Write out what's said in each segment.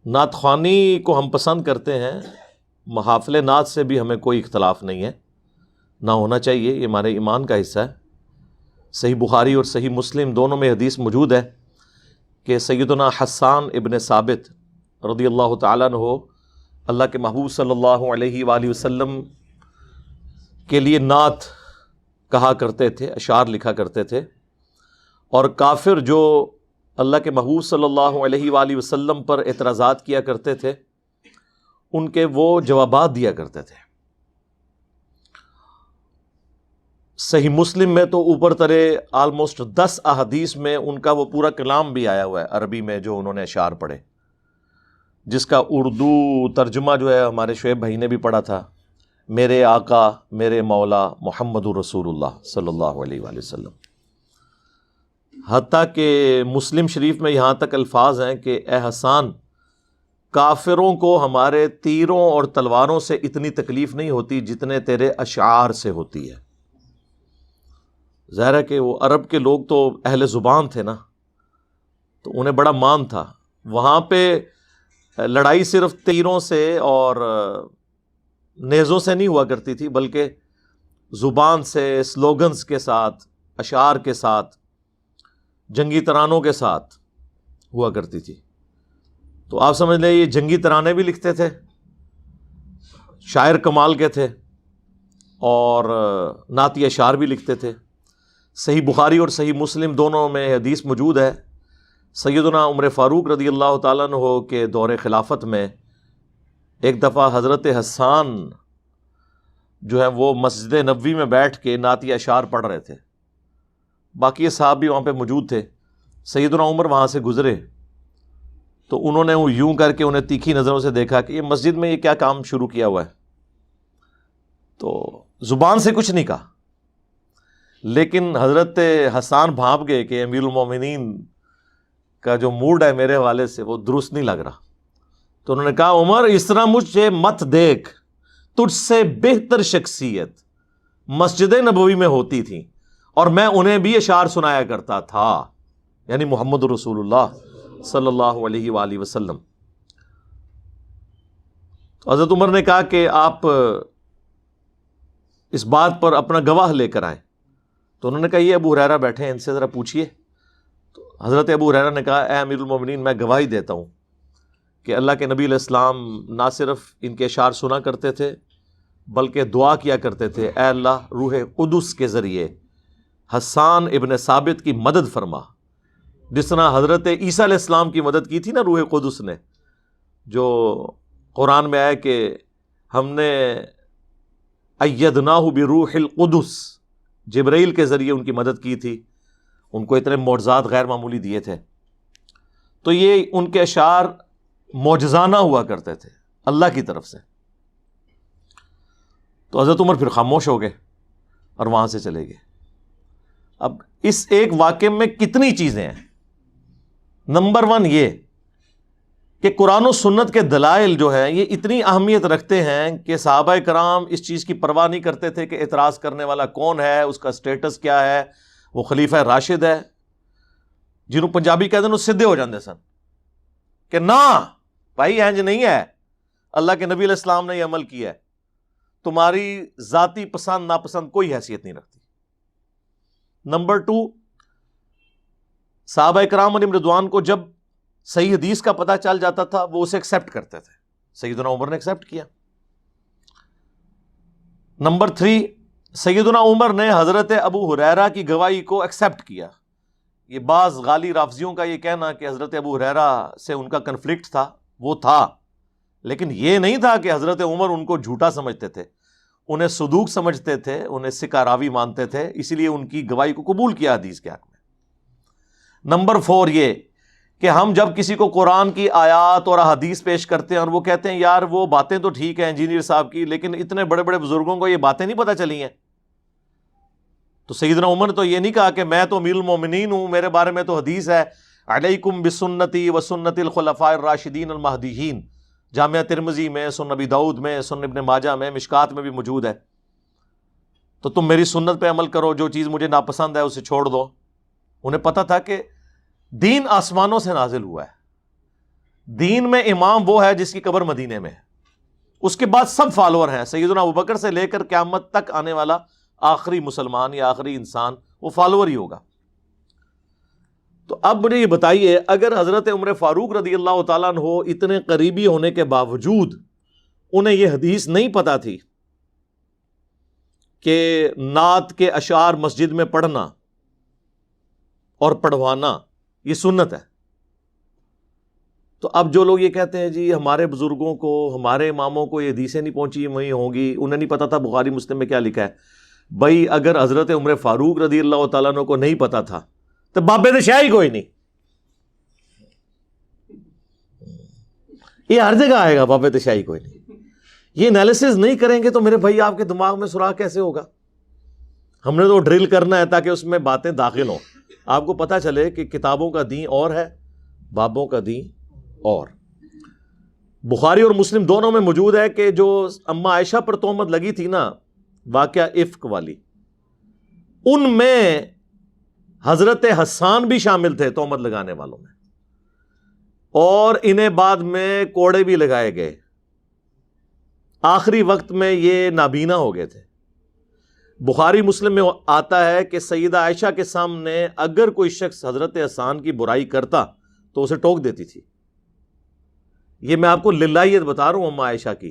نعت خوانی کو ہم پسند کرتے ہیں، محافل نعت سے بھی ہمیں کوئی اختلاف نہیں ہے، نہ ہونا چاہیے، یہ ہمارے ایمان کا حصہ ہے۔ صحیح بخاری اور صحیح مسلم دونوں میں حدیث موجود ہے کہ سیدنا حسان ابن ثابت رضی اللہ تعالیٰ عنہ اللہ کے محبوب صلی اللہ علیہ وآلہ وسلم کے لیے نعت کہا کرتے تھے، اشعار لکھا کرتے تھے، اور کافر جو اللہ کے محبوب صلی اللہ علیہ وآلہ وسلم پر اعتراضات کیا کرتے تھے ان کے وہ جوابات دیا کرتے تھے۔ صحیح مسلم میں تو اوپر ترے آلموسٹ 10 احادیث میں ان کا وہ پورا کلام بھی آیا ہوا ہے عربی میں، جو انہوں نے اشعار پڑھے، جس کا اردو ترجمہ جو ہے ہمارے شعیب بھائی نے بھی پڑھا تھا، میرے آقا میرے مولا محمد رسول اللہ صلی اللہ علیہ وآلہ وسلم۔ حتیٰ کہ مسلم شریف میں یہاں تک الفاظ ہیں کہ اے حسان، کافروں کو ہمارے تیروں اور تلواروں سے اتنی تکلیف نہیں ہوتی جتنے تیرے اشعار سے ہوتی ہے۔ ظاہر ہے کہ وہ عرب کے لوگ تو اہل زبان تھے نا، تو انہیں بڑا مان تھا۔ وہاں پہ لڑائی صرف تیروں سے اور نیزوں سے نہیں ہوا کرتی تھی، بلکہ زبان سے، سلوگنز کے ساتھ، اشعار کے ساتھ، جنگی ترانوں کے ساتھ ہوا کرتی تھی۔ تو آپ سمجھ لیں یہ جنگی ترانے بھی لکھتے تھے، شاعر کمال کے تھے، اور نعتی اشعار بھی لکھتے تھے۔ صحیح بخاری اور صحیح مسلم دونوں میں حدیث موجود ہے، سیدنا عمر فاروق رضی اللہ تعالیٰ عنہ کے دور خلافت میں ایک دفعہ حضرت حسان جو ہے وہ مسجد نبوی میں بیٹھ کے نعتی اشعار پڑھ رہے تھے، باقی صحابہ بھی وہاں پہ موجود تھے۔ سیدنا عمر وہاں سے گزرے تو انہوں نے یوں کر کے انہیں تیکھی نظروں سے دیکھا کہ یہ مسجد میں یہ کیا کام شروع کیا ہوا ہے، تو زبان سے کچھ نہیں کہا، لیکن حضرت حسان بھانپ گئے کہ امیر المومنین کا جو موڈ ہے میرے حوالے سے وہ درست نہیں لگ رہا۔ تو انہوں نے کہا عمر اس طرح مجھے مت دیکھ، تجھ سے بہتر شخصیت مسجد نبوی میں ہوتی تھی اور میں انہیں بھی اشعار سنایا کرتا تھا، یعنی محمد رسول اللہ صلی اللہ علیہ وآلہ وسلم۔ تو حضرت عمر نے کہا کہ آپ اس بات پر اپنا گواہ لے کر آئیں۔ تو انہوں نے کہا یہ ابو ہریرہ بیٹھے ہیں، ان سے ذرا پوچھیے۔ تو حضرت ابو ہریرہ نے کہا اے امیر المومنین، میں گواہی دیتا ہوں کہ اللہ کے نبی علیہ السلام نہ صرف ان کے اشعار سنا کرتے تھے بلکہ دعا کیا کرتے تھے، اے اللہ روح قدس کے ذریعے حسان ابن ثابت کی مدد فرما، جس طرح حضرت عیسیٰ علیہ السلام کی مدد کی تھی نا روح قدس نے، جو قرآن میں آیا کہ ہم نے ایدناہ بروح القدس، جبرائیل کے ذریعے ان کی مدد کی تھی، ان کو اتنے معجزات غیر معمولی دیے تھے۔ تو یہ ان کے اشعار معجزانہ ہوا کرتے تھے اللہ کی طرف سے۔ تو حضرت عمر پھر خاموش ہو گئے اور وہاں سے چلے گئے۔ اب اس ایک واقعے میں کتنی چیزیں ہیں۔ نمبر 1 یہ کہ قرآن و سنت کے دلائل جو ہے یہ اتنی اہمیت رکھتے ہیں کہ صحابہ کرام اس چیز کی پرواہ نہیں کرتے تھے کہ اعتراض کرنے والا کون ہے، اس کا سٹیٹس کیا ہے، وہ خلیفہ راشد ہے، جنہوں پنجابی کہتے ہیں وہ سدھے ہو جاندے سن کہ نہ بھائی انج نہیں ہے، اللہ کے نبی علیہ السلام نے یہ عمل کیا ہے، تمہاری ذاتی پسند ناپسند کوئی حیثیت نہیں رکھتی۔ نمبر 2، صحابہ کرام علیہم رضوان کو جب صحیح حدیث کا پتہ چل جاتا تھا وہ اسے ایکسیپٹ کرتے تھے، سیدنا عمر نے ایکسیپٹ کیا۔ نمبر 3، سیدنا عمر نے حضرت ابو ہریرہ کی گواہی کو ایکسیپٹ کیا۔ یہ بعض غالی رافضیوں کا یہ کہنا کہ حضرت ابو ہریرہ سے ان کا کنفلکٹ تھا، وہ تھا، لیکن یہ نہیں تھا کہ حضرت عمر ان کو جھوٹا سمجھتے تھے، انہیں صدوق سمجھتے تھے، انہیں ثقہ راوی مانتے تھے، اسی لیے ان کی گواہی کو قبول کیا حدیث کے حق میں۔ نمبر 4 یہ کہ ہم جب کسی کو قرآن کی آیات اور احادیث پیش کرتے ہیں اور وہ کہتے ہیں یار وہ باتیں تو ٹھیک ہیں انجینئر صاحب کی، لیکن اتنے بڑے بڑے بزرگوں کو یہ باتیں نہیں پتہ چلی ہیں، تو سیدنا عمر نے تو یہ نہیں کہا کہ میں تو امیر المومنین ہوں، میرے بارے میں تو حدیث ہے علیکم بسنتی وسنت الخلفاء الراشدین المہدیین، جامعہ ترمذی میں، سنن نبی داؤد میں، سنن ابن ماجہ میں، مشکات میں بھی موجود ہے، تو تم میری سنت پہ عمل کرو، جو چیز مجھے ناپسند ہے اسے چھوڑ دو۔ انہیں پتہ تھا کہ دین آسمانوں سے نازل ہوا ہے، دین میں امام وہ ہے جس کی قبر مدینے میں ہے، اس کے بعد سب فالوور ہیں، سیدنا ابوبکر سے لے کر قیامت تک آنے والا آخری مسلمان یا آخری انسان وہ فالوور ہی ہوگا۔ تو اب مجھے یہ بتائیے، اگر حضرت عمر فاروق رضی اللہ تعالیٰ عنہ اتنے قریبی ہونے کے باوجود انہیں یہ حدیث نہیں پتا تھی کہ نعت کے اشعار مسجد میں پڑھنا اور پڑھوانا یہ سنت ہے، تو اب جو لوگ یہ کہتے ہیں جی ہمارے بزرگوں کو، ہمارے اماموں کو یہ حدیثیں نہیں پہنچی وہیں ہوں گی، انہیں نہیں پتا تھا بخاری مسلم میں کیا لکھا ہے۔ بھائی اگر حضرت عمر فاروق رضی اللہ تعالیٰ عنہ کو نہیں پتا تھا تو بابے تو شاہ ہی کوئی نہیں، یہ ہر جگہ آئے گا، بابے تو شاہ ہی کوئی نہیں۔ یہ انالیسز نہیں کریں گے تو میرے بھائی آپ کے دماغ میں سراغ کیسے ہوگا؟ ہم نے تو ڈرل کرنا ہے تاکہ اس میں باتیں داخل ہوں، آپ کو پتہ چلے کہ کتابوں کا دین اور ہے، بابوں کا دین اور۔ بخاری اور مسلم دونوں میں موجود ہے کہ جو اما عائشہ پر تہمت لگی تھی نا، واقعہ افک والی، ان میں حضرت حسان بھی شامل تھے تہمت لگانے والوں میں، اور انہیں بعد میں کوڑے بھی لگائے گئے، آخری وقت میں یہ نابینا ہو گئے تھے۔ بخاری مسلم میں آتا ہے کہ سیدہ عائشہ کے سامنے اگر کوئی شخص حضرت حسان کی برائی کرتا تو اسے ٹوک دیتی تھی۔ یہ میں آپ کو للہیت بتا رہا ہوں اما عائشہ کی،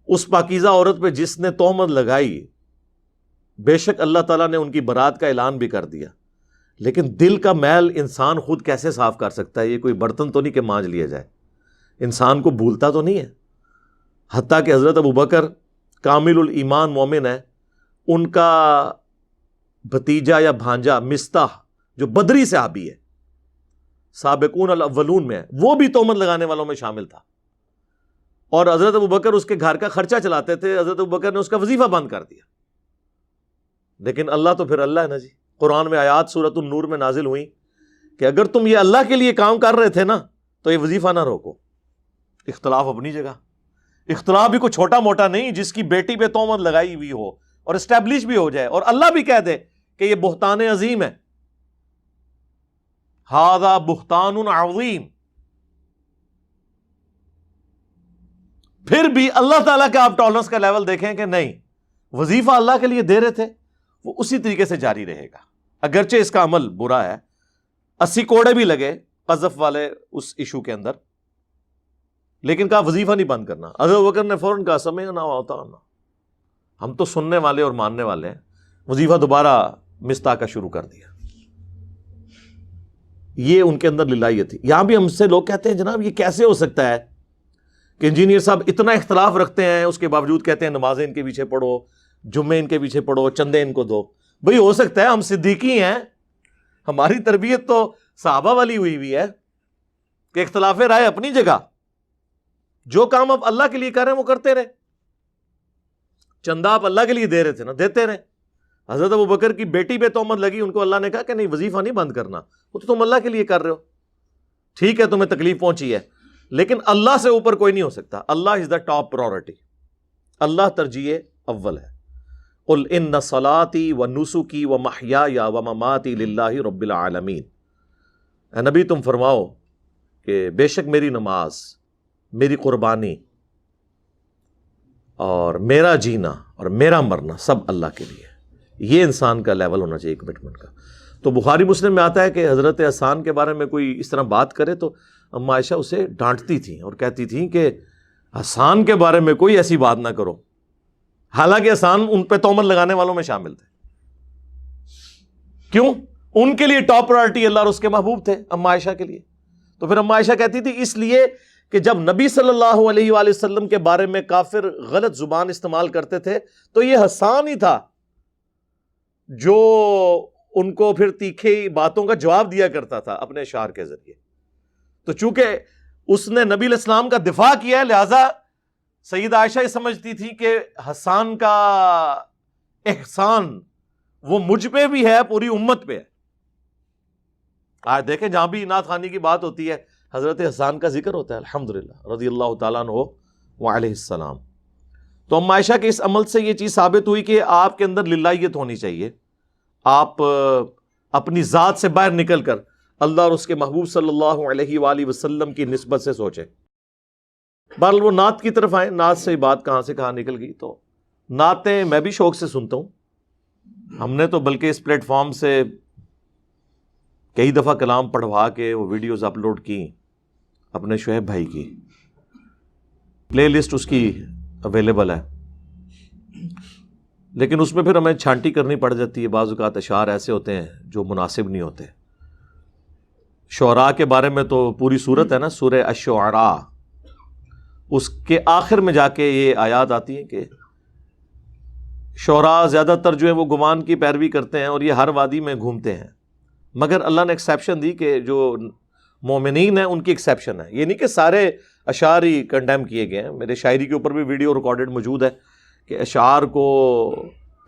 اس پاکیزہ عورت پہ جس نے تہمت لگائی، بے شک اللہ تعالیٰ نے ان کی برات کا اعلان بھی کر دیا، لیکن دل کا میل انسان خود کیسے صاف کر سکتا ہے؟ یہ کوئی برتن تو نہیں کہ مانج لیا جائے، انسان کو بھولتا تو نہیں ہے۔ حتیٰ کہ حضرت ابوبکر کامل الایمان مومن ہے، ان کا بھتیجا یا بھانجا مستح جو بدری صحابی ہے، سابقون الاولون میں ہے، وہ بھی تہمت لگانے والوں میں شامل تھا، اور حضرت ابوبکر اس کے گھر کا خرچہ چلاتے تھے، حضرت ابوبکر نے اس کا وظیفہ بند کر دیا۔ لیکن اللہ تو پھر اللہ ہے نا جی، قرآن میں آیات سورۃ النور میں نازل ہوئی کہ اگر تم یہ اللہ کے لیے کام کر رہے تھے نا تو یہ وظیفہ نہ روکو۔ اختلاف اپنی جگہ، اختلاف بھی کوئی چھوٹا موٹا نہیں، جس کی بیٹی پہ تہمت لگائی ہوئی ہو اور اسٹیبلش بھی ہو جائے اور اللہ بھی کہہ دے کہ یہ بہتان عظیم ہے، ھذا بہتان عظیم، پھر بھی اللہ تعالیٰ کا آپ ٹالرنس کا لیول دیکھیں کہ نہیں، وظیفہ اللہ کے لیے دے رہے تھے، وہ اسی طریقے سے جاری رہے گا، اگرچہ اس کا عمل برا ہے۔ 80 کوڑے بھی لگے قذف والے اس ایشو کے اندر، لیکن کہا وظیفہ نہیں بند کرنا۔ حضرت ابوبکر نے فوراً کہا سمعنا واطعنا، ہم تو سننے والے اور ماننے والے ہیں، وظیفہ دوبارہ مستح کا شروع کر دیا۔ یہ ان کے اندر للہیت تھی۔ یہاں بھی ہم سے لوگ کہتے ہیں جناب یہ کیسے ہو سکتا ہے کہ انجینئر صاحب اتنا اختلاف رکھتے ہیں، اس کے باوجود کہتے ہیں نمازیں ان کے پیچھے پڑھو، جمعے ان کے پیچھے پڑھو، چندے ان کو دو۔ بھئی ہو سکتا ہے ہم صدیقی ہیں، ہماری تربیت تو صحابہ والی ہوئی ہے کہ اختلاف رائے اپنی جگہ، جو کام آپ اللہ کے لیے کر رہے ہیں وہ کرتے رہے، چندہ آپ اللہ کے لیے دے رہے تھے نا، دیتے رہے۔ حضرت ابوبکر کی بیٹی پہ تہمت لگی، ان کو اللہ نے کہا کہ نہیں وظیفہ نہیں بند کرنا، وہ تو تم اللہ کے لیے کر رہے ہو، ٹھیک ہے تمہیں تکلیف پہنچی ہے، لیکن اللہ سے اوپر کوئی نہیں ہو سکتا، اللہ از دا ٹاپ پرائورٹی، اللہ ترجیح اول ہے۔ قل ان صلاتی و نسکی و محیای و مماتی للہ رب العالمین، اے نبی تم فرماؤ کہ بے شک میری نماز، میری قربانی اور میرا جینا اور میرا مرنا سب اللہ کے لیے۔ یہ انسان کا لیول ہونا چاہیے کمٹمنٹ کا۔ تو بخاری مسلم میں آتا ہے کہ حضرت حسان کے بارے میں کوئی اس طرح بات کرے تو اما عائشہ اسے ڈانٹتی تھیں اور کہتی تھیں کہ حسان کے بارے میں کوئی ایسی بات نہ کرو، حالانکہ حسان ان پہ تہمت لگانے والوں میں شامل تھے۔ کیوں؟ ان کے لیے ٹاپ پرائورٹی اللہ اور اس کے محبوب تھے، اما عائشہ کے لیے۔ تو پھر اما عائشہ کہتی تھی اس لیے کہ جب نبی صلی اللہ علیہ وآلہ وسلم کے بارے میں کافر غلط زبان استعمال کرتے تھے تو یہ حسان ہی تھا جو ان کو پھر تیکھے باتوں کا جواب دیا کرتا تھا اپنے اشعار کے ذریعے۔ تو چونکہ اس نے نبی علیہ السلام کا دفاع کیا ہے، لہذا سیدہ عائشہ یہ سمجھتی تھی کہ حسان کا احسان وہ مجھ پہ بھی ہے، پوری امت پہ ہے۔ آج دیکھیں جہاں بھی نعت خوانی کی بات ہوتی ہے حضرت حسان کا ذکر ہوتا ہے، الحمدللہ رضی اللہ تعالیٰ عنہ وعلیہ السلام۔ تو اما عائشہ کے اس عمل سے یہ چیز ثابت ہوئی کہ آپ کے اندر للہیت ہونی چاہیے، آپ اپنی ذات سے باہر نکل کر اللہ اور اس کے محبوب صلی اللہ علیہ وآلہ وسلم کی نسبت سے سوچے۔ بہرحال وہ نعت کی طرف آئے، نعت سے بات کہاں سے کہاں نکل گئی۔ تو نعتیں میں بھی شوق سے سنتا ہوں، ہم نے تو بلکہ اس پلیٹ فارم سے کئی دفعہ کلام پڑھوا کے وہ ویڈیوز اپلوڈ کی، اپنے شعیب بھائی کی پلے لسٹ اس کی اویلیبل ہے، لیکن اس میں پھر ہمیں چھانٹی کرنی پڑ جاتی ہے، بعض اوقات اشعار ایسے ہوتے ہیں جو مناسب نہیں ہوتے۔ شعراء کے بارے میں تو پوری صورت ہے نا، سورہ الشعراء، اس کے آخر میں جا کے یہ آیات آتی ہیں کہ شعراء زیادہ تر جو ہے وہ گمان کی پیروی کرتے ہیں اور یہ ہر وادی میں گھومتے ہیں، مگر اللہ نے ایکسیپشن دی کہ جو مومنین ہیں ان کی ایکسیپشن ہے۔ یہ نہیں کہ سارے اشعار ہی کنڈیم کیے گئے ہیں، میرے شاعری کے اوپر بھی ویڈیو ریکارڈڈ موجود ہے کہ اشعار کو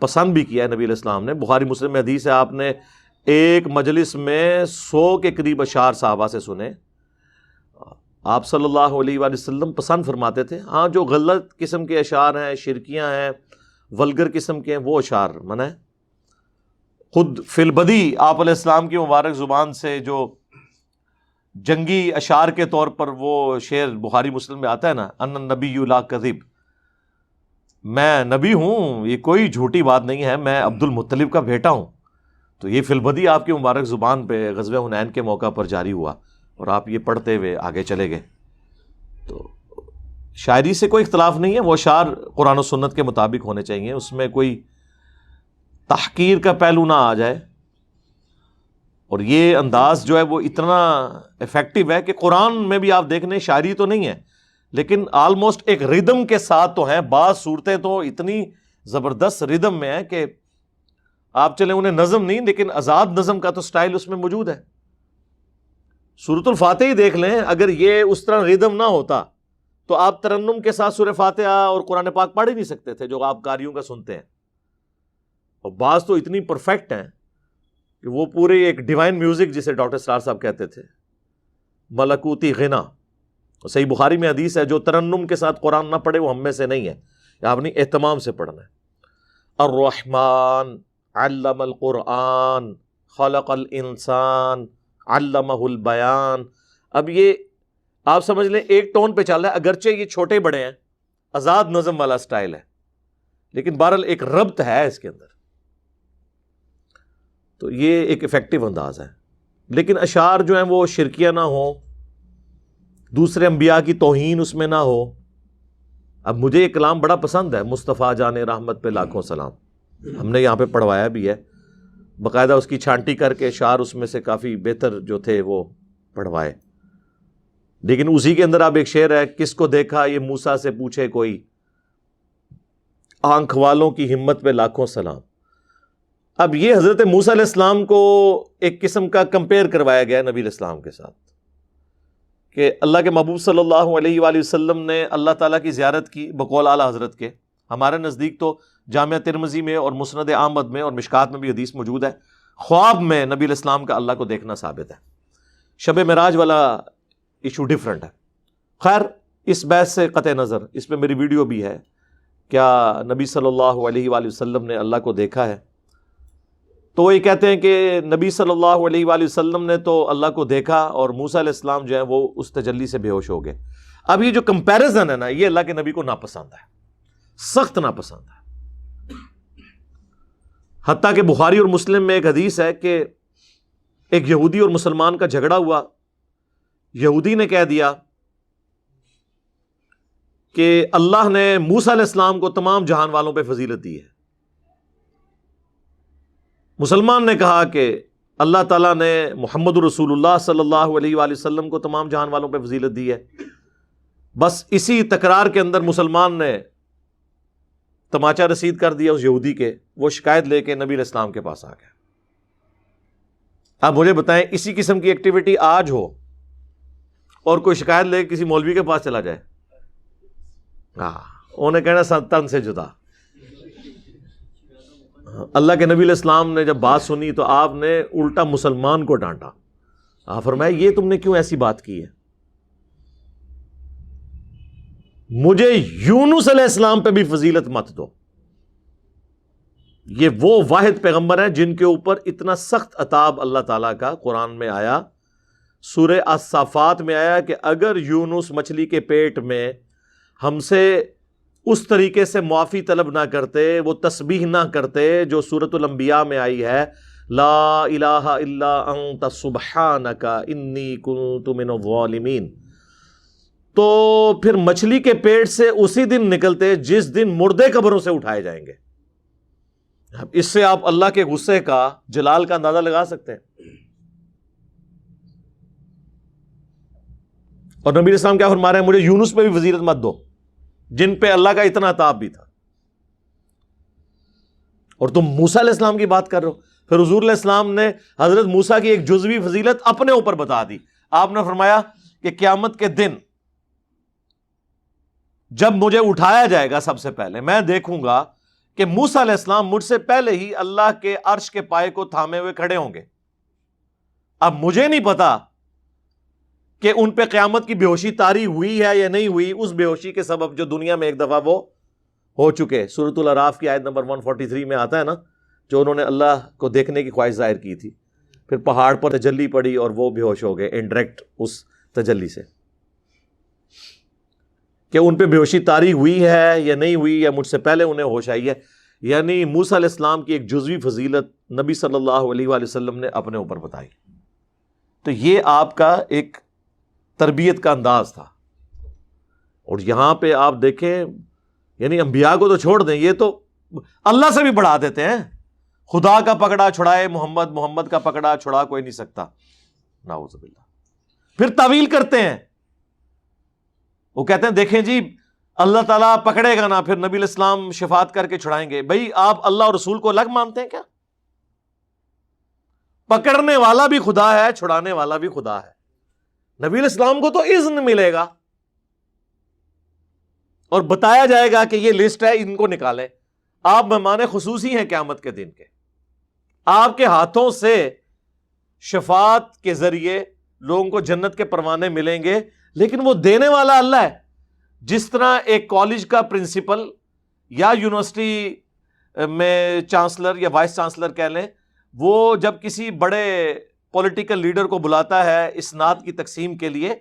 پسند بھی کیا ہے نبی علیہ السلام نے۔ بخاری مسلم میں حدیث ہے، آپ نے ایک مجلس میں 100 کے قریب اشعار صحابہ سے سنے، آپ صلی اللہ علیہ وآلہ وسلم پسند فرماتے تھے۔ ہاں جو غلط قسم کے اشعار ہیں، شرکیاں ہیں، ولگر قسم کے ہیں، وہ اشعار منع ہے۔ خود فی البدی آپ علیہ السلام کی مبارک زبان سے جو جنگی اشعار کے طور پر وہ شعر بخاری مسلم میں آتا ہے نا، ان النبی لا کذب، میں نبی ہوں، یہ کوئی جھوٹی بات نہیں ہے، میں عبد المطلب کا بیٹا ہوں، تو یہ فی البدی آپ کی مبارک زبان پہ غزوہ حنین کے موقع پر جاری ہوا اور آپ یہ پڑھتے ہوئے آگے چلے گئے۔ تو شاعری سے کوئی اختلاف نہیں ہے، وہ اشعار قرآن و سنت کے مطابق ہونے چاہیے، اس میں کوئی تحقیر کا پہلو نہ آ جائے۔ اور یہ انداز جو ہے وہ اتنا افیکٹو ہے کہ قرآن میں بھی آپ دیکھ لیں، شاعری تو نہیں ہے لیکن آلموسٹ ایک ردم کے ساتھ تو ہیں، بعض صورتیں تو اتنی زبردست ردم میں ہیں کہ آپ چلیں انہیں نظم نہیں لیکن آزاد نظم کا تو سٹائل اس میں موجود ہے۔ سورۃ الفاتحہ ہی دیکھ لیں، اگر یہ اس طرح ردم نہ ہوتا تو آپ ترنم کے ساتھ سورہ فاتحہ اور قرآن پاک پڑھ ہی نہیں سکتے تھے جو آپ قاریوں کا سنتے ہیں، اور بعض تو اتنی پرفیکٹ ہیں کہ وہ پورے ایک ڈیوائن میوزک جسے ڈاکٹر اسرار صاحب کہتے تھے، ملکوتی غنا۔ صحیح بخاری میں حدیث ہے، جو ترنم کے ساتھ قرآن نہ پڑھے وہ ہم میں سے نہیں ہے، یا اپنی اہتمام سے پڑھنا ہے۔ الرحمن علم القرآن خلق الانسان علمہ البیان۔ اب یہ آپ سمجھ لیں ایک ٹون پہ چل رہا ہے، اگرچہ یہ چھوٹے بڑے ہیں، آزاد نظم والا سٹائل ہے، لیکن بہرحال ایک ربط ہے اس کے اندر، تو یہ ایک افیکٹو انداز ہے۔ لیکن اشعار جو ہیں وہ شرکیہ نہ ہوں، دوسرے انبیاء کی توہین اس میں نہ ہو۔ اب مجھے یہ کلام بڑا پسند ہے، مصطفیٰ جان رحمت پہ لاکھوں سلام، ہم نے یہاں پہ پڑھوایا بھی ہے، باقاعدہ اس کی چھانٹی کر کے اشعار اس میں سے کافی بہتر جو تھے وہ پڑھوائے۔ لیکن اسی کے اندر اب ایک شعر ہے، کس کو دیکھا یہ موسیٰ سے پوچھے کوئی، آنکھ والوں کی ہمت پہ لاکھوں سلام۔ اب یہ حضرت موسیٰ علیہ السلام کو ایک قسم کا کمپیئر کروایا گیا نبی علیہ السلام کے ساتھ، کہ اللہ کے محبوب صلی اللہ علیہ وآلہ وسلم نے اللہ تعالیٰ کی زیارت کی بقول اعلیٰ حضرت کے۔ ہمارے نزدیک تو جامعہ ترمذی میں اور مسند احمد میں اور مشکات میں بھی حدیث موجود ہے، خواب میں نبی علیہ السلام کا اللہ کو دیکھنا ثابت ہے۔ شب معراج والا ایشو ڈیفرنٹ ہے۔ خیر اس بحث سے قطع نظر، اس پہ میری ویڈیو بھی ہے، کیا نبی صلی اللہ علیہ وآلہ وسلم نے اللہ کو دیکھا ہے؟ تو وہ یہ کہتے ہیں کہ نبی صلی اللہ علیہ وآلہ وسلم نے تو اللہ کو دیکھا اور موسیٰ علیہ السلام جو ہے وہ اس تجلی سے بے ہوش ہو گئے۔ اب یہ جو کمپیریزن ہے نا، یہ اللہ کے نبی کو ناپسند ہے، سخت ناپسند ہے۔ حتیٰ کہ بخاری اور مسلم میں ایک حدیث ہے کہ ایک یہودی اور مسلمان کا جھگڑا ہوا، یہودی نے کہہ دیا کہ اللہ نے موسیٰ علیہ السلام کو تمام جہان والوں پہ فضیلت دی ہے، مسلمان نے کہا کہ اللہ تعالیٰ نے محمد رسول اللہ صلی اللہ علیہ وآلہ وسلم کو تمام جہان والوں پہ فضیلت دی ہے۔ بس اسی تکرار کے اندر مسلمان نے تماچا رسید کر دیا اس یہودی کے، وہ شکایت لے کے نبی علیہ السلام کے پاس آ گیا۔ اب مجھے بتائیں اسی قسم کی ایکٹیویٹی آج ہو اور کوئی شکایت لے کے کسی مولوی کے پاس چلا جائے، انہیں کہنا تن سے جدا۔ اللہ کے نبی علیہ السلام نے جب بات سنی تو آپ نے الٹا مسلمان کو ڈانٹا، آپ فرمایا یہ تم نے کیوں ایسی بات کی ہے؟ مجھے یونس علیہ السلام پہ بھی فضیلت مت دو، یہ وہ واحد پیغمبر ہیں جن کے اوپر اتنا سخت عتاب اللہ تعالیٰ کا قرآن میں آیا سورہ الصافات میں آیا کہ اگر یونس مچھلی کے پیٹ میں ہم سے اس طریقے سے معافی طلب نہ کرتے، وہ تسبیح نہ کرتے جو سورۃ الانبیاء میں آئی ہے، لا الہ الا انت سبحانک انی کنت من الظالمین، تو پھر مچھلی کے پیٹ سے اسی دن نکلتے جس دن مردے قبروں سے اٹھائے جائیں گے۔ اب اس سے آپ اللہ کے غصے کا، جلال کا اندازہ لگا سکتے ہیں۔ اور نبی علیہ السلام کیا فرما رہے ہیں؟ مجھے یونس پہ بھی فضیلت مت دو جن پہ اللہ کا اتنا عتاب بھی تھا، اور تم موسیٰ علیہ السلام کی بات کر رہے ہو۔ پھر حضور علیہ السلام نے حضرت موسیٰ کی ایک جزوی فضیلت اپنے اوپر بتا دی۔ آپ نے فرمایا کہ قیامت کے دن جب مجھے اٹھایا جائے گا، سب سے پہلے میں دیکھوں گا کہ موسیٰ علیہ السلام مجھ سے پہلے ہی اللہ کے عرش کے پائے کو تھامے ہوئے کھڑے ہوں گے۔ اب مجھے نہیں پتا کہ ان پہ قیامت کی بے ہوشی طاری ہوئی ہے یا نہیں ہوئی، اس بے ہوشی کے سبب جو دنیا میں ایک دفعہ وہ ہو چکے۔ سورۃ الاعراف کی آیت نمبر 143 میں آتا ہے نا، جو انہوں نے اللہ کو دیکھنے کی خواہش ظاہر کی تھی، پھر پہاڑ پر تجلی پڑی اور وہ بے ہوش ہو گئے انڈائریکٹ اس تجلی سے، کہ ان پہ بے ہوشی طاری ہوئی ہے یا نہیں ہوئی، یا مجھ سے پہلے انہیں ہوش آئی ہے۔ یعنی موسیٰ علیہ السلام کی ایک جزوی فضیلت نبی صلی اللہ علیہ وآلہ وسلم نے اپنے اوپر بتائی۔ تو یہ آپ کا ایک تربیت کا انداز تھا۔ اور یہاں پہ آپ دیکھیں، یعنی انبیاء کو تو چھوڑ دیں، یہ تو اللہ سے بھی بڑھا دیتے ہیں۔ خدا کا پکڑا چھڑائے محمد، محمد کا پکڑا چھڑا کوئی نہیں سکتا، نعوذ باللہ۔ پھر تعویل کرتے ہیں، وہ کہتے ہیں دیکھیں جی اللہ تعالیٰ پکڑے گا نا، پھر نبی علیہ السلام شفاعت کر کے چھڑائیں گے۔ بھائی آپ اللہ اور رسول کو الگ مانتے ہیں کیا؟ پکڑنے والا بھی خدا ہے، چھڑانے والا بھی خدا ہے۔ نبی علیہ السلام کو تو اذن ملے گا اور بتایا جائے گا کہ یہ لسٹ ہے، ان کو نکالیں۔ آپ مہمان خصوصی ہیں قیامت کے دن کے، آپ کے ہاتھوں سے شفاعت کے ذریعے لوگوں کو جنت کے پروانے ملیں گے، لیکن وہ دینے والا اللہ ہے۔ جس طرح ایک کالج کا پرنسپل یا یونیورسٹی میں چانسلر یا وائس چانسلر کہہ لیں، وہ جب کسی بڑے پولیٹیکل لیڈر کو بلاتا ہے اسناد کی تقسیم کے لیے،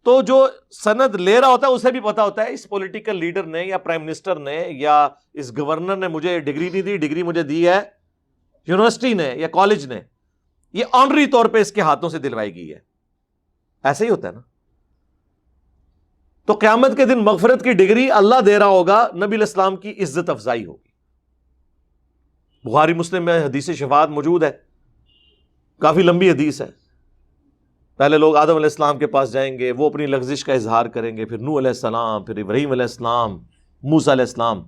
تو جو سند لے رہا ہوتا ہے اسے بھی پتا ہوتا ہے اس پولیٹیکل لیڈر نے یا پرائم منسٹر نے یا اس گورنر نے مجھے ڈگری نہیں دی، ڈگری مجھے دی ہے یونیورسٹی نے یا کالج نے، یہ آنری طور پہ اس کے ہاتھوں سے دلوائی گئی ہے۔ ایسے ہی ہوتا ہے نا۔ تو قیامت کے دن مغفرت کی ڈگری اللہ دے رہا ہوگا، نبی علیہ السلام کی عزت افزائی ہوگی۔ بخاری مسلم میں حدیث شفاعت موجود ہے، کافی لمبی حدیث ہے۔ پہلے لوگ آدم علیہ السلام کے پاس جائیں گے، وہ اپنی لغزش کا اظہار کریں گے، پھر نوح علیہ السلام، پھر ابراہیم علیہ السلام، موسیٰ علیہ السلام۔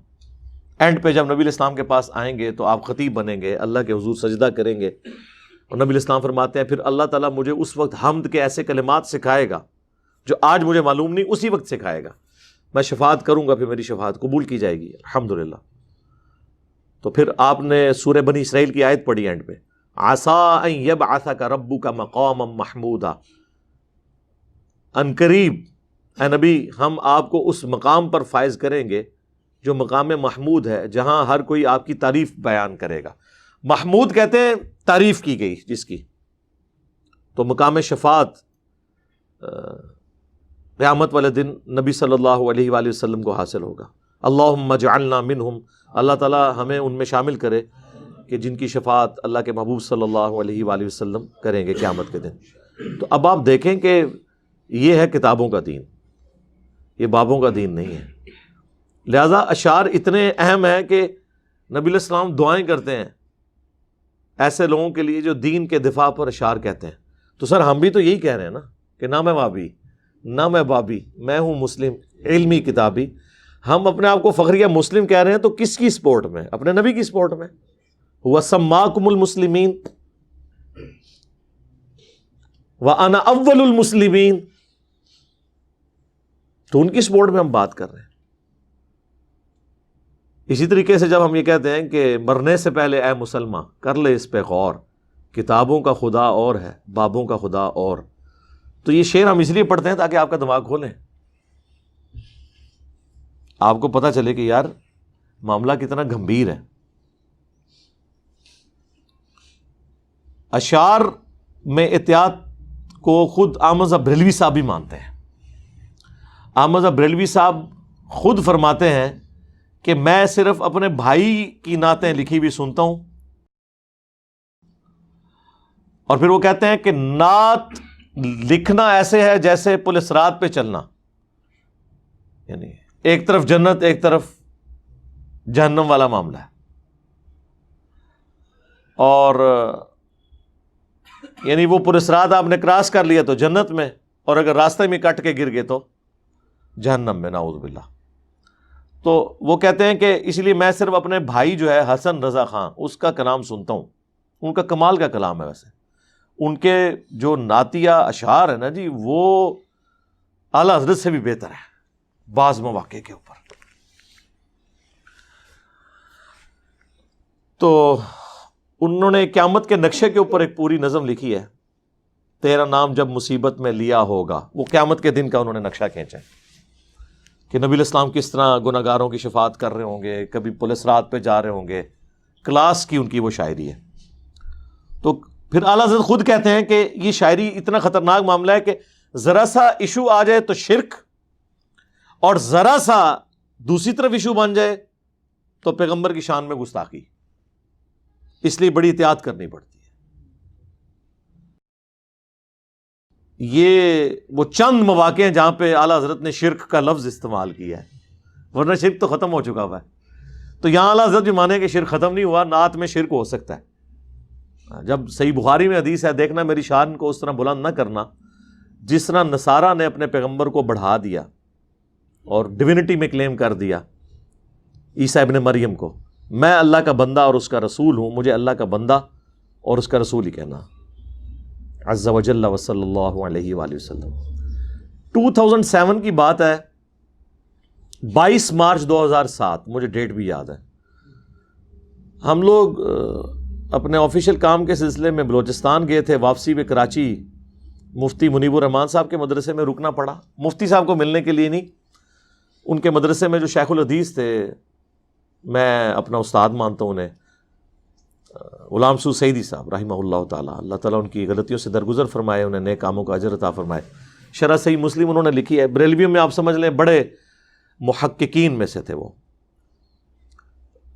اینڈ پہ جب نبی علیہ السلام کے پاس آئیں گے تو آپ خطیب بنیں گے، اللہ کے حضور سجدہ کریں گے، اور نبی علیہ السلام فرماتے ہیں پھر اللہ تعالیٰ مجھے اس وقت حمد کے ایسے کلمات سکھائے گا جو آج مجھے معلوم نہیں، اسی وقت سکھائے گا۔ میں شفاعت کروں گا، پھر میری شفاعت قبول کی جائے گی، الحمدللہ۔ تو پھر آپ نے سورہ بنی اسرائیل کی آیت پڑھی اینڈ پہ، عَسَىٰ أَن يَبْعَثَكَ رَبُّكَ مَقَامًا مَحْمُودًا، ان قریب اے نبی ہم آپ کو اس مقام پر فائز کریں گے جو مقام محمود ہے، جہاں ہر کوئی آپ کی تعریف بیان کرے گا۔ محمود کہتے ہیں تعریف کی گئی جس کی۔ تو مقام شفاعت قیامت والے دن نبی صلی اللہ علیہ وآلہ وسلم کو حاصل ہوگا۔ اللہم اجعلنا منہم، اللہ تعالیٰ ہمیں ان میں شامل کرے کہ جن کی شفاعت اللہ کے محبوب صلی اللہ علیہ وآلہ وسلم کریں گے قیامت کے دن۔ تو اب آپ دیکھیں کہ یہ ہے کتابوں کا دین، یہ بابوں کا دین نہیں ہے۔ لہذا اشعار اتنے اہم ہیں کہ نبی علیہ السلام دعائیں کرتے ہیں ایسے لوگوں کے لیے جو دین کے دفاع پر اشعار کہتے ہیں۔ تو سر ہم بھی تو یہی کہہ رہے ہیں نا کہ نہ میں وابی نہ میں بابی، میں ہوں مسلم علمی کتابی۔ ہم اپنے آپ کو فخریہ مسلم کہہ رہے ہیں تو کس کی سپورٹ میں؟ اپنے نبی کی سپورٹ میں۔ وَسَمَّاكُمُ الْمُسْلِمِينَ وَأَنَا أَوَّلُ الْمُسْلِمِينَ، تو ان کی سپورٹ میں ہم بات کر رہے ہیں۔ اسی طریقے سے جب ہم یہ کہتے ہیں کہ مرنے سے پہلے اے مسلمان کر لے اس پہ غور، کتابوں کا خدا اور ہے بابوں کا خدا اور، تو یہ شعر ہم اس لیے پڑھتے ہیں تاکہ آپ کا دماغ کھولیں، آپ کو پتہ چلے کہ یار معاملہ کتنا گمبھیر ہے۔ اشعار میں احتیاط کو خود احمد رضا بریلوی صاحب بھی مانتے ہیں. احمد رضا بریلوی صاحب خود فرماتے ہیں کہ میں صرف اپنے بھائی کی نعتیں لکھی بھی سنتا ہوں. اور پھر وہ کہتے ہیں کہ نعت لکھنا ایسے ہے جیسے پل صراط پہ چلنا، یعنی ایک طرف جنت ایک طرف جہنم والا معاملہ ہے. اور یعنی وہ پل صراط آپ نے کراس کر لیا تو جنت میں، اور اگر راستے میں کٹ کے گر گئے تو جہنم میں، نعوذ باللہ. تو وہ کہتے ہیں کہ اس لیے میں صرف اپنے بھائی جو ہے حسن رضا خان اس کا کلام سنتا ہوں. ان کا کمال کا کلام ہے. ویسے ان کے جو نعتیہ اشعار ہے نا جی، وہ اعلیٰ حضرت سے بھی بہتر ہے بعض مواقع کے اوپر. تو انہوں نے قیامت کے نقشے کے اوپر ایک پوری نظم لکھی ہے، تیرا نام جب مصیبت میں لیا ہوگا. وہ قیامت کے دن کا انہوں نے نقشہ کھینچا ہے کہ نبی علیہ السلام کس طرح گناہگاروں کی شفاعت کر رہے ہوں گے، کبھی پل صراط پہ جا رہے ہوں گے. کلاس کی ان کی وہ شاعری ہے. تو پھر اعلیٰ حضرت خود کہتے ہیں کہ یہ شاعری اتنا خطرناک معاملہ ہے کہ ذرا سا ایشو آ جائے تو شرک، اور ذرا سا دوسری طرف ایشو بن جائے تو پیغمبر کی شان میں گستاخی. اس لیے بڑی احتیاط کرنی پڑتی ہے. یہ وہ چند مواقع ہیں جہاں پہ اعلیٰ حضرت نے شرک کا لفظ استعمال کیا ہے، ورنہ شرک تو ختم ہو چکا ہوا ہے. تو یہاں اعلیٰ حضرت بھی مانے کہ شرک ختم نہیں ہوا، نعت میں شرک ہو سکتا ہے. جب صحیح بخاری میں حدیث ہے، دیکھنا میری شان کو اس طرح بلند نہ کرنا جس طرح نصارہ نے اپنے پیغمبر کو بڑھا دیا اور ڈیوینٹی میں کلیم کر دیا عیسیٰ ابن مریم کو. میں اللہ کا بندہ اور اس کا رسول ہوں، مجھے اللہ کا بندہ اور اس کا رسول ہی کہنا. عز وجل وصلی اللہ علیہ وآلہ وسلم. 2007 کی بات ہے، 22 مارچ 2007، مجھے ڈیٹ بھی یاد ہے. ہم لوگ اپنے آفیشیل کام کے سلسلے میں بلوچستان گئے تھے. واپسی میں کراچی مفتی منیب الرحمان صاحب کے مدرسے میں رکنا پڑا. مفتی صاحب کو ملنے کے لیے نہیں، ان کے مدرسے میں جو شیخ الحدیث تھے، میں اپنا استاد مانتا ہوں انہیں، غلام سو سعیدی صاحب رحمہ اللہ تعالیٰ، اللہ تعالیٰ ان کی غلطیوں سے درگزر فرمائے، انہیں نیک کاموں کا اجر عطا فرمائے. شرح صحیح مسلم انہوں نے لکھی ہے. بریلویوں میں آپ سمجھ لیں بڑے محققین میں سے تھے وہ.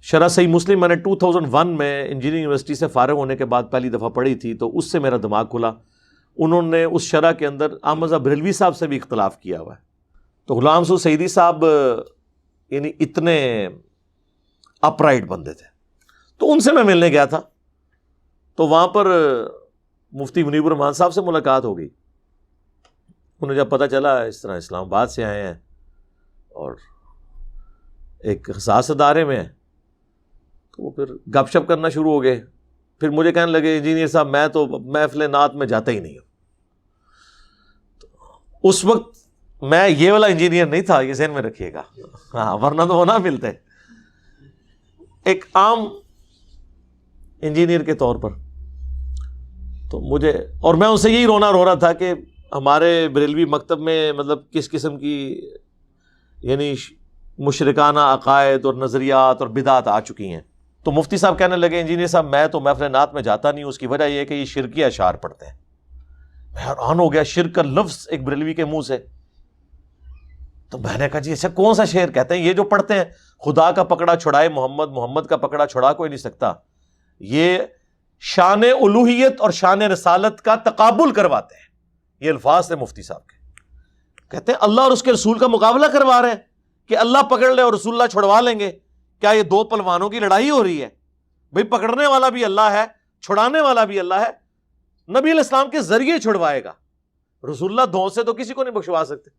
شرح صحیح مسلم میں نے 2001 میں انجینئرنگ یونیورسٹی سے فارغ ہونے کے بعد پہلی دفعہ پڑھی تھی، تو اس سے میرا دماغ کھلا. انہوں نے اس شرح کے اندر احمد رضا بریلوی صاحب سے بھی اختلاف کیا ہوا ہے. تو غلام سو سعیدی صاحب یعنی اتنے اپ رائٹ بندے تھے. تو ان سے میں ملنے گیا تھا، تو وہاں پر مفتی منیب الرحمان صاحب سے ملاقات ہو گئی. انہیں جب پتہ چلا اس طرح اسلام آباد سے آئے ہیں اور ایک حساس ادارے میں ہیں، تو وہ پھر گپ شپ کرنا شروع ہو گئے. پھر مجھے کہنے لگے انجینئر صاحب میں تو محفل نعت میں جاتا ہی نہیں ہوں. اس وقت میں یہ والا انجینئر نہیں تھا، یہ ذہن میں رکھیے گا، ہاں ورنہ تو وہ نہ ملتے. ایک عام انجینئر کے طور پر تو مجھے، اور میں ان سے یہی رونا رو رہا تھا کہ ہمارے بریلوی مکتب میں مطلب کس قسم کی یعنی مشرکانہ عقائد اور نظریات اور بدعات آ چکی ہیں. تو مفتی صاحب کہنے لگے انجینئر صاحب میں تو محفل نعت میں جاتا نہیں ہوں، اس کی وجہ یہ ہے کہ یہ شرکی اشعار پڑھتے ہیں. میں حیران ہو گیا، شرک کا لفظ ایک بریلوی کے منہ سے. تو میں نے کہا جی اچھا کون سا شعر کہتے ہیں؟ یہ جو پڑھتے ہیں خدا کا پکڑا چھڑائے محمد، محمد کا پکڑا چھڑا کوئی نہیں سکتا. یہ شان الوہیت اور شان رسالت کا تقابل کرواتے ہیں. یہ الفاظ تھے مفتی صاحب کے. کہتے ہیں اللہ اور اس کے رسول کا مقابلہ کروا رہے ہیں کہ اللہ پکڑ لے اور رسول اللہ چھڑوا لیں گے. کیا یہ دو پلوانوں کی لڑائی ہو رہی ہے؟ بھئی پکڑنے والا بھی اللہ ہے، چھڑانے والا بھی اللہ ہے. نبی علیہ السلام کے ذریعے چھڑوائے گا، رسول اللہ دھوں سے تو کسی کو نہیں بخشوا سکتے.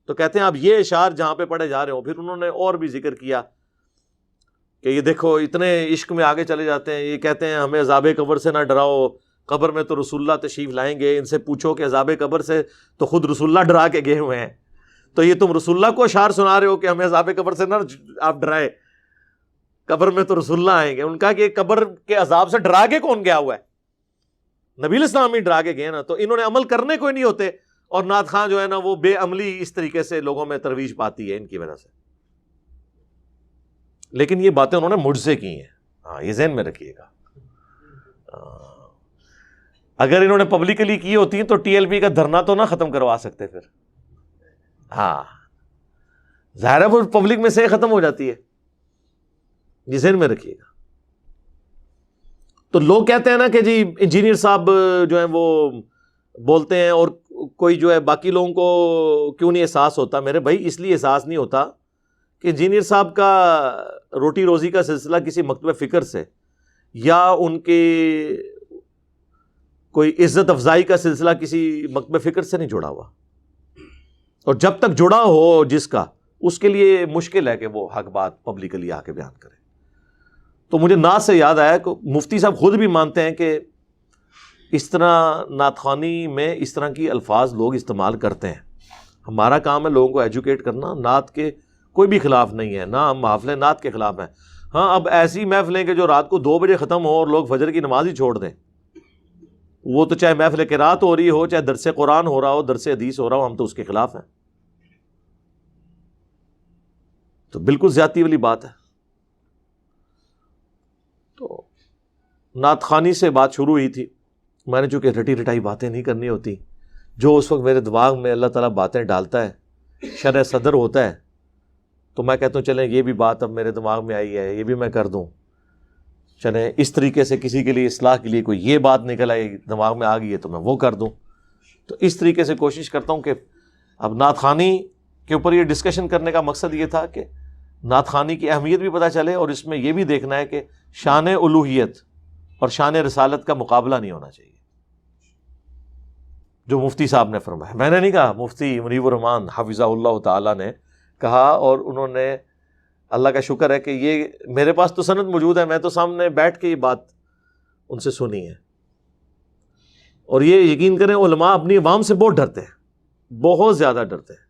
تو کہتے ہیں اب یہ اشعار جہاں پہ پڑھے جا رہے ہوں. پھر انہوں نے اور بھی ذکر کیا کہ یہ دیکھو اتنے عشق میں آگے چلے جاتے ہیں. یہ کہتے ہیں ہمیں عذاب قبر سے نہ ڈراؤ، قبر میں تو رسول اللہ تشریف لائیں گے. ان سے پوچھو کہ عذاب قبر سے تو خود رسول اللہ ڈرا کے گئے ہوئے ہیں، تو یہ تم رسول اللہ کو اشعار سنا رہے ہو کہ ہمیں عذاب قبر سے نہ آپ ڈرائے، قبر میں تو رسول اللہ آئیں گے. ان کا کہ قبر کے عذاب سے ڈرا کے کون گیا ہوا ہے؟ نبی علیہ السلام ہی ڈرا کے گئے نا. تو انہوں نے عمل کرنے کو ہی نہیں ہوتے، اور نعت خواں جو ہے نا وہ بے عملی اس طریقے سے لوگوں میں ترویج پاتی ہے ان کی وجہ سے. لیکن یہ باتیں انہوں نے مجھ سے کی ہیں، ہاں یہ ذہن میں رکھیے گا. اگر انہوں نے پبلکلی کی ہوتی تو ٹی ایل پی کا دھرنا تو نہ ختم کروا سکتے پھر. ہاں ظاہر ہے وہ پبلک میں سے ختم ہو جاتی ہے، یہ ذہن میں رکھیے گا. تو لوگ کہتے ہیں نا کہ جی انجینئر صاحب جو ہیں وہ بولتے ہیں اور کوئی جو ہے باقی لوگوں کو کیوں نہیں احساس ہوتا. میرے بھائی اس لیے احساس نہیں ہوتا کہ انجینئر صاحب کا روٹی روزی کا سلسلہ کسی مکتب فکر سے یا ان کے کوئی عزت افزائی کا سلسلہ کسی مکتب فکر سے نہیں جڑا ہوا. اور جب تک جڑا ہو جس کا، اس کے لیے مشکل ہے کہ وہ حق بات پبلکلی آ کے بیان کرے. تو مجھے نعت سے یاد آیا کہ مفتی صاحب خود بھی مانتے ہیں کہ اس طرح نعت خوانی میں اس طرح کی الفاظ لوگ استعمال کرتے ہیں. ہمارا کام ہے لوگوں کو ایجوکیٹ کرنا، نعت کے کوئی بھی خلاف نہیں ہے، نہ ہم محافل نعت کے خلاف ہیں. ہاں اب ایسی محفلیں کہ جو رات کو 2 بجے ختم ہو اور لوگ فجر کی نماز ہی چھوڑ دیں، وہ تو چاہے محفل قرات ہو رہی ہو، چاہے درس قرآن ہو رہا ہو، درس حدیث ہو رہا ہو، ہم تو اس کے خلاف ہیں. تو بالکل زیادتی والی بات ہے. تو نعت خوانی سے بات شروع ہوئی تھی. میں نے چونکہ رٹی رٹائی باتیں نہیں کرنی ہوتی، جو اس وقت میرے دماغ میں اللہ تعالیٰ باتیں ڈالتا ہے، شرح صدر ہوتا ہے، تو میں کہتا ہوں چلیں یہ بھی بات اب میرے دماغ میں آئی ہے، یہ بھی میں کر دوں. چلیں اس طریقے سے کسی کے لیے اصلاح کے لیے کوئی یہ بات نکل آئی دماغ میں آ گئی ہے تو میں وہ کر دوں. تو اس طریقے سے کوشش کرتا ہوں کہ اب نعت خوانی کے اوپر یہ ڈسکشن کرنے کا مقصد یہ تھا کہ نعت خوانی کی اہمیت بھی پتہ چلے، اور اس میں یہ بھی دیکھنا ہے کہ شان الوہیت اور شان رسالت کا مقابلہ نہیں ہونا چاہیے، جو مفتی صاحب نے فرمایا. میں نے نہیں کہا، مفتی منیب الرحمان حفظہ اللہ تعالیٰ نے کہا، اور انہوں نے اللہ کا شکر ہے کہ یہ میرے پاس تو سند موجود ہے، میں تو سامنے بیٹھ کے یہ بات ان سے سنی ہے. اور یہ یقین کریں علماء اپنی عوام سے بہت ڈرتے ہیں، بہت زیادہ ڈرتے ہیں،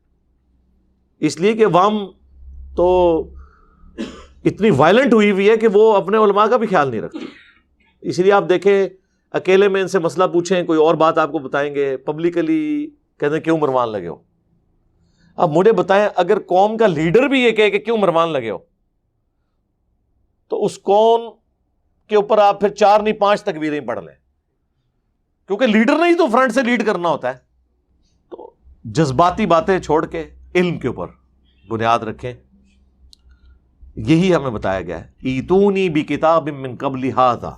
اس لیے کہ عوام تو اتنی وائلنٹ ہوئی ہوئی ہے کہ وہ اپنے علماء کا بھی خیال نہیں رکھتی. اس لیے آپ دیکھیں اکیلے میں ان سے مسئلہ پوچھیں، کوئی اور بات آپ کو بتائیں گے، پبلکلی کہتے ہیں کیوں مروان لگے ہو. اب مجھے بتائیں اگر قوم کا لیڈر بھی یہ کہے کہ کیوں مروان لگے ہو، تو اس قوم کے اوپر آپ پھر 4 نہیں 5 تکبیریں پڑھ لیں، کیونکہ لیڈر نہیں تو فرنٹ سے لیڈ کرنا ہوتا ہے. تو جذباتی باتیں چھوڑ کے علم کے اوپر بنیاد رکھیں، یہی ہمیں بتایا گیا ہے. ایتونی بکتاب من قبل ھذا،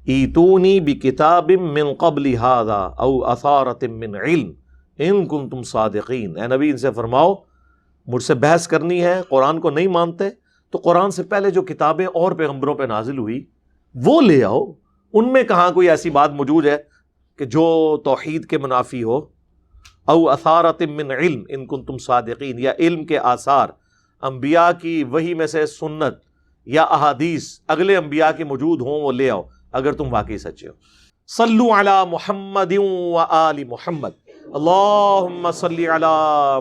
ایتونی بکتاب من قبل ھذا او اثارۃ من علم ان کنتم صادقین. اے نبی ان سے فرماؤ مجھ سے بحث کرنی ہے، قرآن کو نہیں مانتے تو قرآن سے پہلے جو کتابیں اور پیغمبروں پہ نازل ہوئی وہ لے آؤ. ان میں کہاں کوئی ایسی بات موجود ہے کہ جو توحید کے منافی ہو. او اثارۃ من علم ان کنتم صادقین، یا علم کے آثار، انبیاء کی وحی میں سے سنت یا احادیث اگلے انبیاء کے موجود ہوں وہ لے آؤ اگر تم واقعی سچے ہو. صلو علی محمد و آل محمد، اللہم صلی علی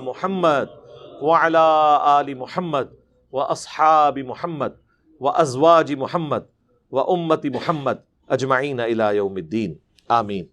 محمد وعلی آل محمد و اصحاب محمد و ازواج محمد و امت محمد اجمعین الی یوم الدین، آمین.